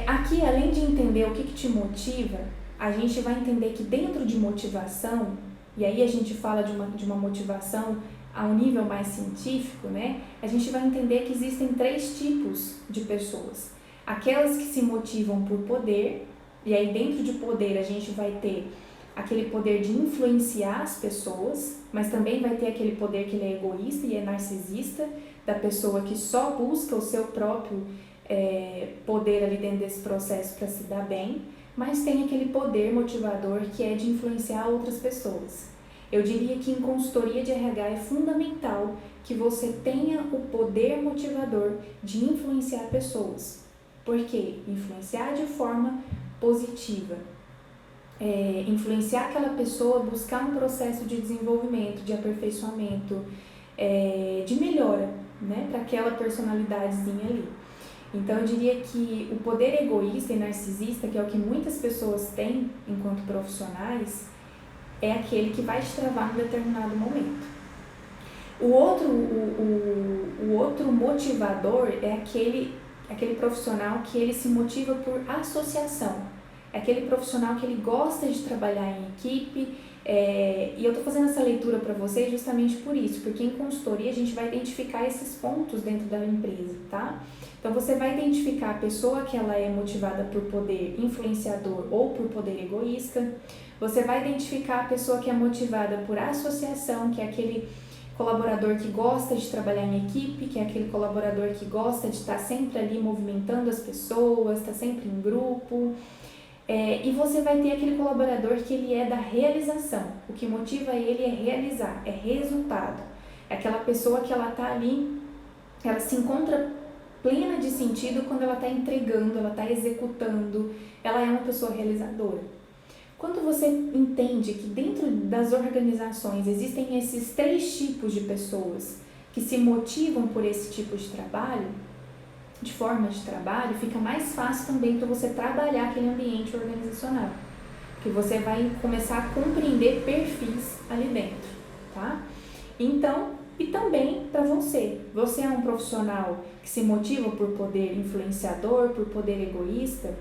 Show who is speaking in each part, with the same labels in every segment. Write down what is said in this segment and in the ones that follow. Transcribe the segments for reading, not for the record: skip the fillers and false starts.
Speaker 1: Aqui, além de entender o que te motiva, a gente vai entender que dentro de motivação, e aí a gente fala de uma motivação a um nível mais científico, né? A gente vai entender que existem 3 tipos de pessoas. Aquelas que se motivam por poder, e aí dentro de poder a gente vai ter aquele poder de influenciar as pessoas, mas também vai ter aquele poder que ele é egoísta e é narcisista, da pessoa que só busca o seu próprio poder ali dentro desse processo para se dar bem, mas tem aquele poder motivador que é de influenciar outras pessoas. Eu diria que em consultoria de RH é fundamental que você tenha o poder motivador de influenciar pessoas. Por quê? Influenciar de forma positiva. Influenciar aquela pessoa a buscar um processo de desenvolvimento, de aperfeiçoamento, de melhora, né, para aquela personalidadezinha ali. Então, eu diria que o poder egoísta e narcisista, que é o que muitas pessoas têm enquanto profissionais, é aquele que vai te travar em determinado momento. O outro motivador é aquele profissional que ele se motiva por associação. É aquele profissional que ele gosta de trabalhar em equipe, e eu estou fazendo essa leitura para vocês justamente por isso, porque em consultoria a gente vai identificar esses pontos dentro da empresa, tá? Então você vai identificar a pessoa que ela é motivada por poder influenciador ou por poder egoísta, você vai identificar a pessoa que é motivada por associação, que é aquele colaborador que gosta de trabalhar em equipe, que é aquele colaborador que gosta de estar sempre ali movimentando as pessoas, está sempre em grupo. E você vai ter aquele colaborador que ele é da realização. O que motiva ele é realizar, é resultado. É aquela pessoa que ela está ali, ela se encontra plena de sentido quando ela está entregando, ela está executando, ela é uma pessoa realizadora. Quando você entende que dentro das organizações existem esses 3 tipos de pessoas que se motivam por esse tipo de trabalho, de forma de trabalho, fica mais fácil também para você trabalhar aquele ambiente organizacional, porque você vai começar a compreender perfis ali dentro, tá? Então, e também para você é um profissional que se motiva por poder influenciador, por poder egoísta,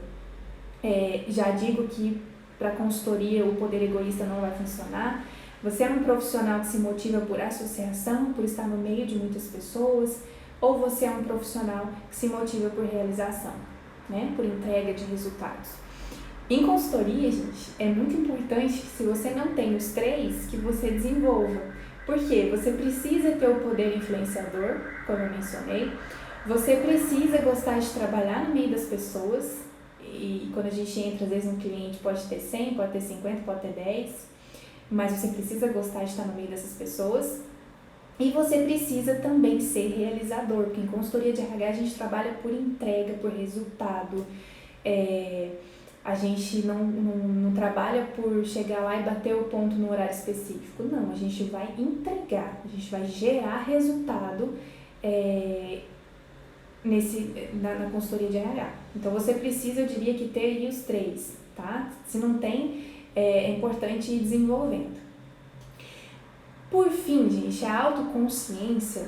Speaker 1: já digo que para consultoria o poder egoísta não vai funcionar. Você é um profissional que se motiva por associação, por estar no meio de muitas pessoas, ou você é um profissional que se motiva por realização, né? Por entrega de resultados. Em consultoria, gente, é muito importante, se você não tem os 3, que você desenvolva. Por quê? Você precisa ter o poder influenciador, como eu mencionei, você precisa gostar de trabalhar no meio das pessoas, e quando a gente entra, às vezes um cliente pode ter 100, pode ter 50, pode ter 10, mas você precisa gostar de estar no meio dessas pessoas. E você precisa também ser realizador, porque em consultoria de RH a gente trabalha por entrega, por resultado. A gente não trabalha por chegar lá e bater o ponto no horário específico. Não, a gente vai entregar, a gente vai gerar resultado na consultoria de RH. Então você precisa, eu diria que ter aí os 3, tá? Se não tem, é importante ir desenvolvendo. Por fim, gente, a autoconsciência,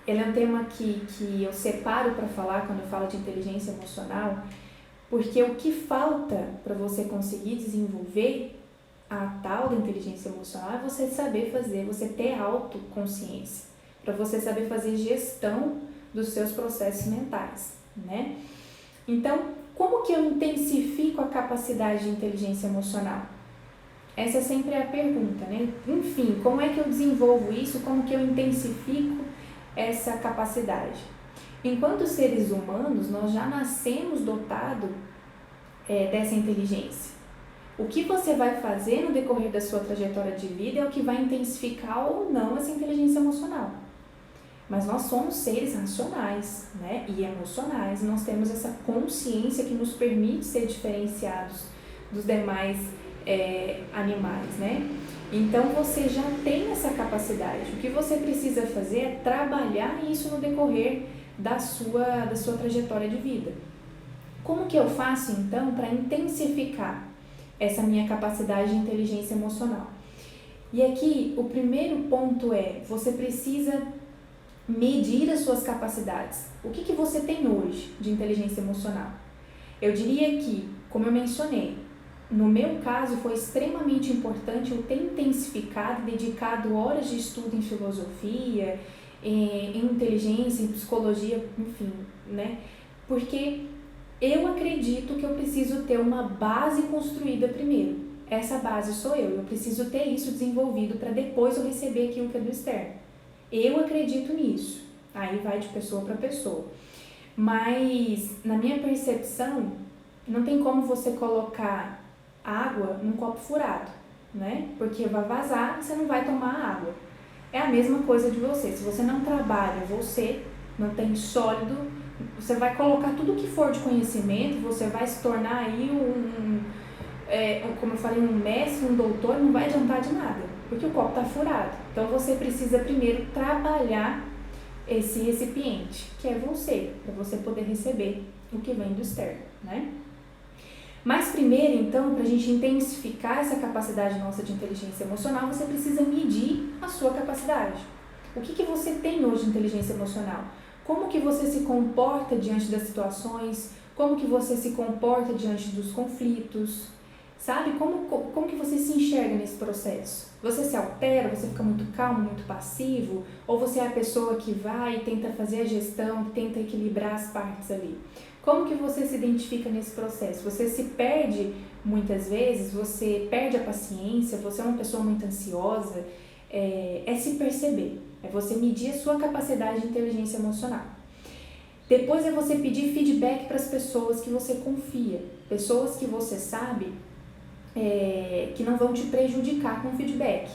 Speaker 1: ela é um tema que eu separo para falar quando eu falo de inteligência emocional, porque o que falta para você conseguir desenvolver a tal da inteligência emocional é você saber fazer, você ter autoconsciência, para você saber fazer gestão dos seus processos mentais, né? Então, como que eu intensifico a capacidade de inteligência emocional? Essa é sempre a pergunta, né? Enfim, como é que eu desenvolvo isso? Como que eu intensifico essa capacidade? Enquanto seres humanos, nós já nascemos dotados dessa inteligência. O que você vai fazer no decorrer da sua trajetória de vida é o que vai intensificar ou não essa inteligência emocional. Mas nós somos seres racionais, né? E emocionais. Nós temos essa consciência que nos permite ser diferenciados dos demais animais, né? Então você já tem essa capacidade. O que você precisa fazer é trabalhar isso no decorrer da sua trajetória de vida. Como que eu faço então para intensificar essa minha capacidade de inteligência emocional? E aqui o primeiro ponto é: você precisa medir as suas capacidades. O que você tem hoje de inteligência emocional? Eu diria que, como eu mencionei, no meu caso foi extremamente importante eu ter intensificado, dedicado horas de estudo em filosofia, em inteligência, em psicologia, enfim, né? Porque eu acredito que eu preciso ter uma base construída primeiro. Essa base sou eu preciso ter isso desenvolvido para depois eu receber aquilo que é do externo. Eu acredito nisso, aí vai de pessoa para pessoa. Mas, na minha percepção, não tem como você colocar água num copo furado, né? Porque vai vazar e você não vai tomar água. É a mesma coisa de você. Se você não trabalha você, não tem sólido, você vai colocar tudo que for de conhecimento, você vai se tornar aí como eu falei, um mestre, um doutor, não vai adiantar de nada, porque o copo está furado. Então você precisa primeiro trabalhar esse recipiente, que é você, para você poder receber o que vem do externo, né? Mas primeiro, então, para a gente intensificar essa capacidade nossa de inteligência emocional, você precisa medir a sua capacidade. O que você tem hoje de inteligência emocional? Como que você se comporta diante das situações? Como que você se comporta diante dos conflitos? Sabe? Como que você se enxerga nesse processo? Você se altera, você fica muito calmo, muito passivo? Ou você é a pessoa que vai e tenta fazer a gestão, tenta equilibrar as partes ali? Como que você se identifica nesse processo? Você se perde muitas vezes, você perde a paciência, você é uma pessoa muito ansiosa. É se perceber, é você medir a sua capacidade de inteligência emocional. Depois é você pedir feedback para as pessoas que você confia, pessoas que você sabe que não vão te prejudicar com feedback,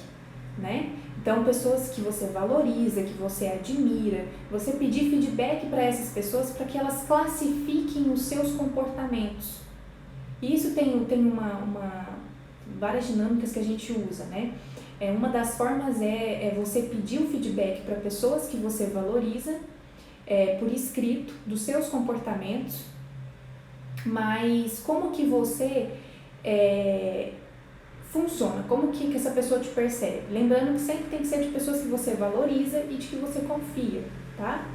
Speaker 1: né? Então, pessoas que você valoriza, que você admira, você pedir feedback para essas pessoas para que elas classifiquem os seus comportamentos. E isso tem várias dinâmicas que a gente usa, né? Uma das formas é você pedir o feedback para pessoas que você valoriza, por escrito, dos seus comportamentos, mas como que você funciona, como que essa pessoa te percebe. Lembrando que sempre tem que ser de pessoas que você valoriza e de que você confia, tá?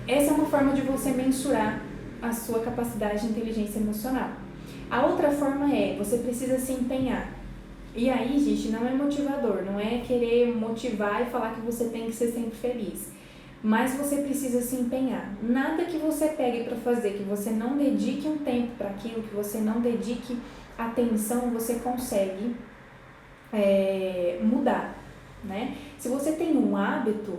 Speaker 1: Essa é uma forma de você mensurar a sua capacidade de inteligência emocional. A outra forma você precisa se empenhar. E aí, gente, não é motivador, não é querer motivar e falar que você tem que ser sempre feliz. Mas você precisa se empenhar. Nada que você pegue para fazer, que você não dedique um tempo para aquilo, que você não dedique atenção, você consegue mudar, né? Se você tem um hábito,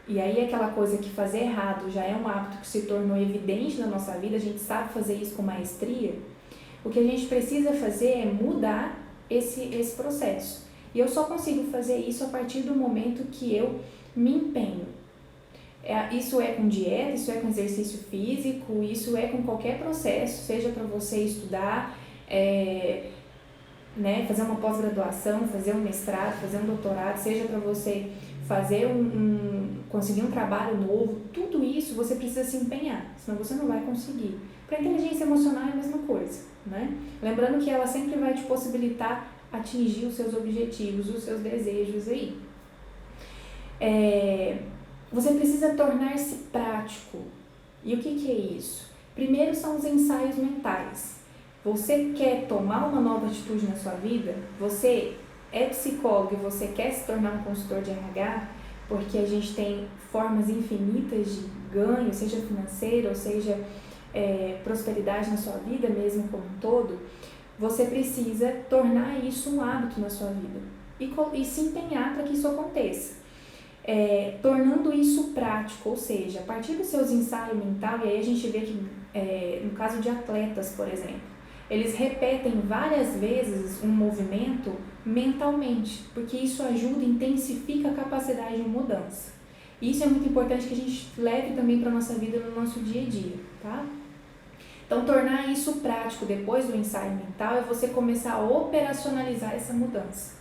Speaker 1: e aí aquela coisa que fazer errado já é um hábito que se tornou evidente na nossa vida, a gente sabe fazer isso com maestria, o que a gente precisa fazer é mudar esse processo. E eu só consigo fazer isso a partir do momento que eu me empenho. Isso é com dieta, isso é com exercício físico, isso é com qualquer processo, seja para você estudar, fazer uma pós-graduação, fazer um mestrado, fazer um doutorado, seja para você fazer conseguir um trabalho novo, tudo isso você precisa se empenhar, senão você não vai conseguir. Para a inteligência emocional é a mesma coisa, né? Lembrando que ela sempre vai te possibilitar atingir os seus objetivos, os seus desejos aí. Você precisa tornar-se prático. E o que é isso? Primeiro são os ensaios mentais. Você quer tomar uma nova atitude na sua vida? Você é psicólogo e você quer se tornar um consultor de RH? Porque a gente tem formas infinitas de ganho, seja financeiro, ou seja prosperidade na sua vida mesmo como um todo. Você precisa tornar isso um hábito na sua vida e se empenhar para que isso aconteça. Tornando isso prático, ou seja, a partir dos seus ensaios mentais, e aí a gente vê que no caso de atletas, por exemplo, eles repetem várias vezes um movimento mentalmente, porque isso ajuda, intensifica a capacidade de mudança. E isso é muito importante que a gente leve também para a nossa vida, no nosso dia a dia, tá? Então, tornar isso prático depois do ensaio mental é você começar a operacionalizar essa mudança.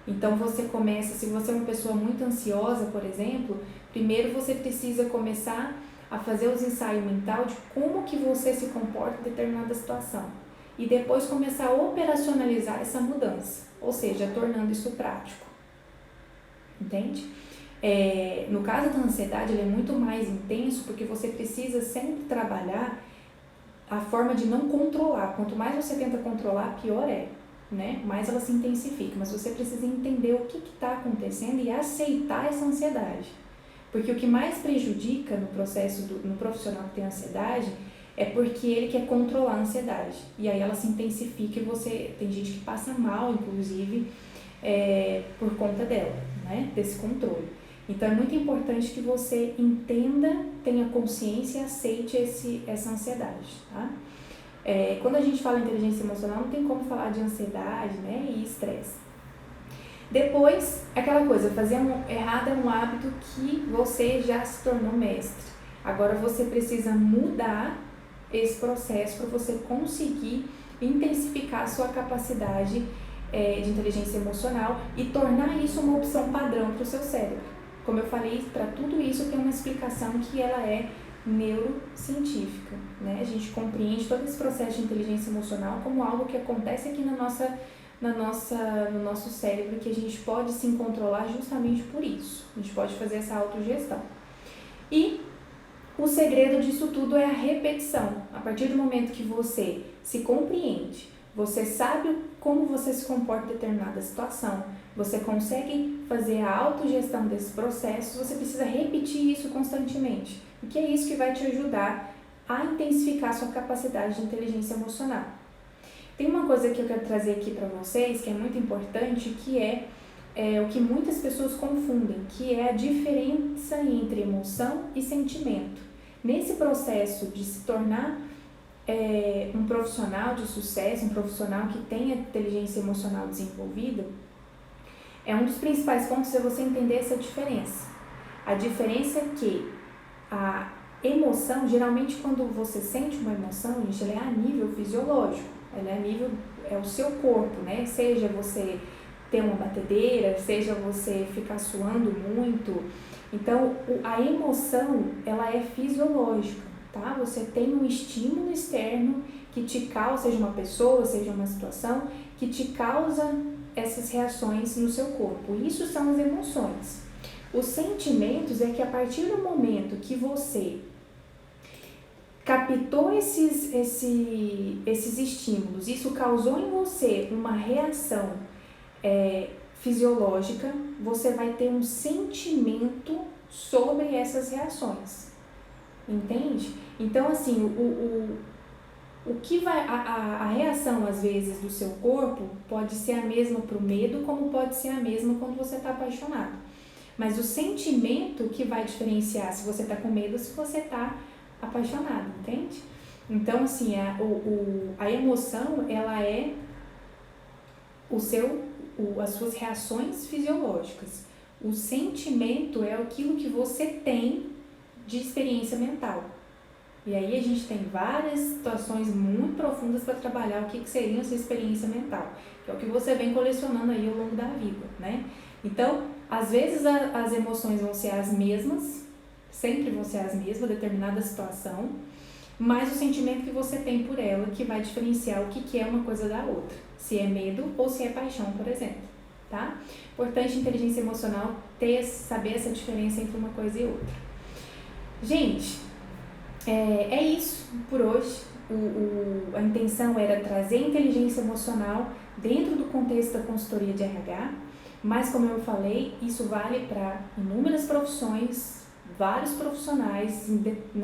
Speaker 1: Então, você começa, se você é uma pessoa muito ansiosa, por exemplo, primeiro você precisa começar a fazer os ensaios mentais de como que você se comporta em determinada situação. E depois começar a operacionalizar essa mudança, ou seja, tornando isso prático. Entende? No caso da ansiedade, ele é muito mais intenso porque você precisa sempre trabalhar a forma de não controlar. Quanto mais você tenta controlar, pior é, né? Mais ela se intensifica. Mas você precisa entender o que está acontecendo e aceitar essa ansiedade. Porque o que mais prejudica no processo, no profissional que tem ansiedade, é porque ele quer controlar a ansiedade. E aí ela se intensifica e tem gente que passa mal, inclusive, por conta dela, né? Desse controle. Então é muito importante que você entenda, tenha consciência e aceite essa ansiedade, tá? Quando a gente fala em inteligência emocional, não tem como falar de ansiedade, né, e estresse. Depois, aquela coisa, fazer errado é um hábito que você já se tornou mestre. Agora você precisa mudar esse processo para você conseguir intensificar a sua capacidade de inteligência emocional e tornar isso uma opção padrão para o seu cérebro. Como eu falei, para tudo isso tem uma explicação que ela é neurocientífica, né? A gente compreende todo esse processo de inteligência emocional como algo que acontece aqui no nosso cérebro, que a gente pode se controlar justamente por isso. A gente pode fazer essa autogestão. E o segredo disso tudo é a repetição. A partir do momento que você se compreende, você sabe como você se comporta em determinada situação, você consegue fazer a autogestão desses processos, você precisa repetir isso constantemente, porque é isso que vai te ajudar a intensificar a sua capacidade de inteligência emocional. Tem uma coisa que eu quero trazer aqui para vocês, que é muito importante, que é o que muitas pessoas confundem, que é a diferença entre emoção e sentimento. Nesse processo de se tornar um profissional de sucesso, um profissional que tenha inteligência emocional desenvolvida, um dos principais pontos é você entender essa diferença. A diferença é que a emoção, geralmente quando você sente uma emoção, gente, ela é a nível fisiológico, ela é a nível, o seu corpo, né? Seja você ter uma batedeira, seja você ficar suando muito. Então, a emoção, ela é fisiológica, tá? Você tem um estímulo externo que te causa, seja uma pessoa, seja uma situação, que te causa essas reações no seu corpo. Isso são as emoções. Os sentimentos é que a partir do momento que você captou esses estímulos, isso causou em você uma reação fisiológica, você vai ter um sentimento sobre essas reações. Entende? Então, assim, o que vai, a reação, às vezes, do seu corpo pode ser a mesma para o medo, como pode ser a mesma quando você está apaixonado. Mas o sentimento que vai diferenciar se você está com medo ou se você está apaixonado, entende? Então, assim, a emoção, ela é as suas reações fisiológicas. O sentimento é aquilo que você tem de experiência mental. E aí a gente tem várias situações muito profundas para trabalhar o que seria essa experiência mental, que é o que você vem colecionando aí ao longo da vida, né? Então, às vezes as emoções vão ser as mesmas, sempre vão ser as mesmas, determinada situação, mas o sentimento que você tem por ela que vai diferenciar o que é uma coisa da outra, se é medo ou se é paixão, por exemplo, tá? Importante inteligência emocional saber essa diferença entre uma coisa e outra. Gente, é isso por hoje. A intenção era trazer inteligência emocional dentro do contexto da consultoria de RH, mas como eu falei, isso vale para inúmeras profissões, vários profissionais,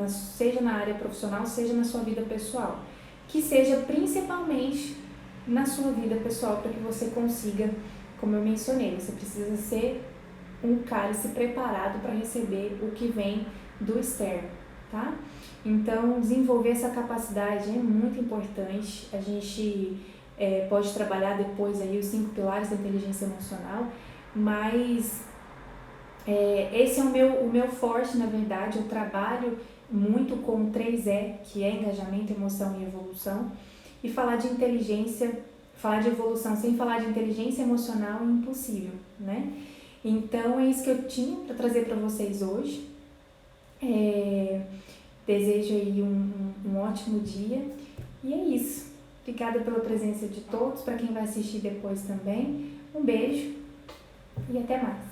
Speaker 1: seja na área profissional, seja na sua vida pessoal, que seja principalmente na sua vida pessoal, para que você consiga, como eu mencionei, você precisa ser um cálice preparado para receber o que vem do externo, tá? Então, desenvolver essa capacidade é muito importante. A gente pode trabalhar depois aí os 5 pilares da inteligência emocional, mas esse é o meu forte, na verdade. Eu trabalho muito com o 3E, que é engajamento, emoção e evolução, e falar de inteligência, falar de evolução sem falar de inteligência emocional é impossível, né? Então, é isso que eu tinha para trazer para vocês hoje. Desejo aí um ótimo dia e é isso. Obrigada pela presença de todos, para quem vai assistir depois também. Um beijo e até mais.